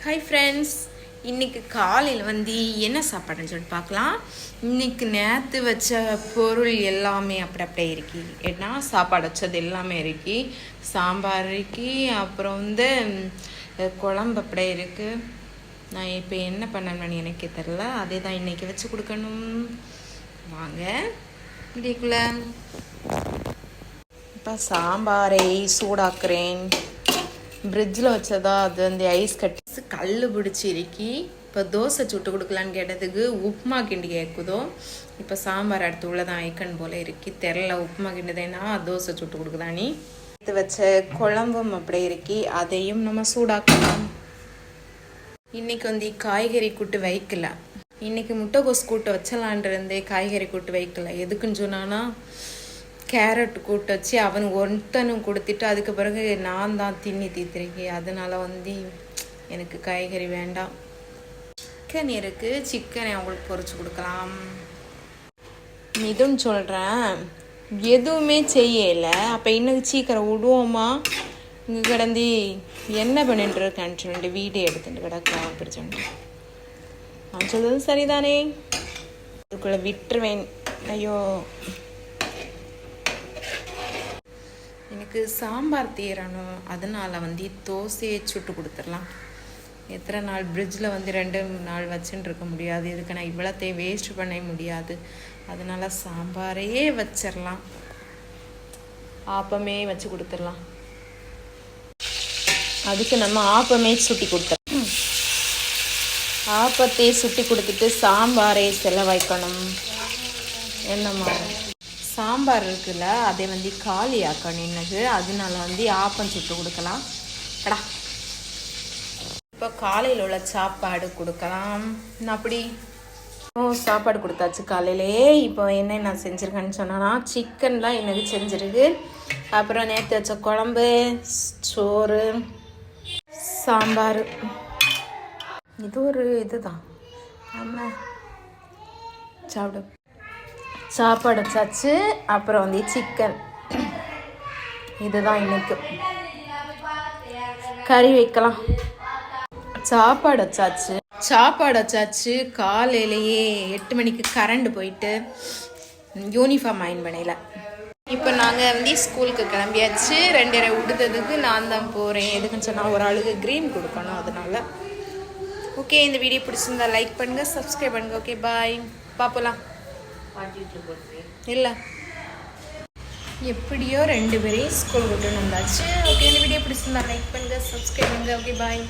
Hi friends, இன்றைக்கி காலையில் வந்து என்ன சாப்பாடுன்னு சொல்லிட்டு பார்க்கலாம். இன்றைக்கி நேற்று வச்ச பொருள் எல்லாமே அப்படியே இருக்கு. ஏன்னா சாப்பாடு வச்சது எல்லாமே இருக்கு. சாம்பார் இருக்கு, அப்புறம் வந்து குழம்பு அப்படியே இருக்குது. நான் இப்போ என்ன பண்ணணும்னு எனக்கே தெரில. அதே தான் இன்றைக்கி வச்சு கொடுக்கணும். வாங்க வீடியோக்குள்ள. இப்போ சாம்பாரை சூடாக்குறேன். ஃப்ரிட்ஜில் வச்சதா அது அந்த ஐஸ் கட்டி கல் பிடிச்சி இருக்கி. இப்போ தோசை சுட்டு கொடுக்கலான்னு கேட்டதுக்கு உப்புமா கிண்டி கேட்குதோ. இப்போ சாம்பார் அடுத்து உள்ளதான் ஐக்கன் போல் இருக்கி. தெரில உப்புமா கிண்டுதேன்னா தோசை சுட்டு கொடுக்குதானி. இது வச்ச குழம்பும் அப்படியே இருக்கி, அதையும் நம்ம சூடாக்கலாம். இன்றைக்கி வந்து காய்கறி கூட்டு வைக்கல. இன்றைக்கி முட்டைகோஸ் கூட்டு வச்சலான் இருந்தே காய்கறி கூட்டு வைக்கல. எதுக்குன்னு சொன்னான்னா கேரட் கூட்டு வச்சு அவனுக்கு ஒருத்தனும் கொடுத்துட்டு அதுக்கு பிறகு நான் தான் தின்னி தீத்துருக்கேன். அதனால் வந்து எனக்கு காய்கறி வேண்டாம். சிக்கன் இருக்குது, சிக்கனை அவங்களுக்கு பொரிச்சு கொடுக்கலாம். இதுன்னு சொல்கிறேன், எதுவுமே செய்யலை. அப்போ இன்னும் சீக்கிரம் விடுவோமா? இங்கே கிடந்து என்ன பண்ணிட்டு இருக்கேன்னு சொல்லிட்டு வீடியோ எடுத்துட்டு கிடக்கலாம். அப்படி சொல்லிட்டு நான் சொல்றது சரிதானே, அதுக்குள்ளே விட்டுருவேன். ஐயோ, எனக்கு சாம்பார் தீரணும். அதனால் வந்து தோசையை சுட்டு கொடுத்துடலாம். எத்தனை நாள் ஃப்ரிட்ஜில் வந்து 2 நாள் வச்சுட்டு இருக்க முடியாது. இதுக்கு நான் இவ்வளோத்தையும் வேஸ்ட் பண்ண முடியாது. அதனால் சாம்பாரையே வச்சிடலாம். ஆப்பமே வச்சு கொடுத்துடலாம். அதுக்கு நம்ம ஆப்பமே சுட்டி கொடுத்துடலாம். ஆப்பத்தை சுட்டி கொடுத்துட்டு சாம்பாரை செலவாய்க்கணும். என்னம்மா சாம்பார் இருக்குல்ல, அதை வந்து காலி ஆக்கணுன்னது. அதனால வந்து ஆப்பம் சுட்டு கொடுக்கலாம். கடா இப்போ காலையில் உள்ள சாப்பாடு கொடுக்கலாம். நான் அப்படி சாப்பாடு கொடுத்தாச்சு காலையிலே. இப்போ என்ன நான் செஞ்சுருக்கேன்னு சொன்னா, சிக்கன் தான் எனக்கு செஞ்சுருக்கு. அப்புறம் நேற்று வச்ச குழம்பு, சோறு, சாம்பார். இது ஒரு இதுதான் ஆமாம். சாப்பிடு. சாப்பாடு வச்சாச்சு. அப்புறம் வந்து சிக்கன், இதுதான் இன்னைக்கு. கறி வைக்கலாம். சாப்பாடு வச்சாச்சு. காலையிலேயே 8 மணிக்கு கரண்ட் போயிட்டு யூனிஃபார்ம் அயன் பண்ணல. இப்போ நாங்கள் வந்து ஸ்கூலுக்கு கிளம்பியாச்சு. 2 விடுறதுக்கு நான் தான் போகிறேன். எதுக்குன்னு சொன்னால் ஒரு ஆளுக்கு க்ரீன் கொடுக்கணும். அதனால ஓகே, இந்த வீடியோ பிடிச்சிருந்தா லைக் பண்ணுங்கள், சப்ஸ்கிரைப் பண்ணுங்கள். ஓகே, பாய். பார்ப்பலாம். இல்லை எப்படியோ 2 பேரையும் ஸ்கூல் விட்டு வந்தாச்சு. ஓகே, இந்த வீடியோ பிடிச்சிருந்தா லைக் பண்ணுங்கள், சப்ஸ்கிரைப் பண்ணுங்கள். ஓகே, பாய்.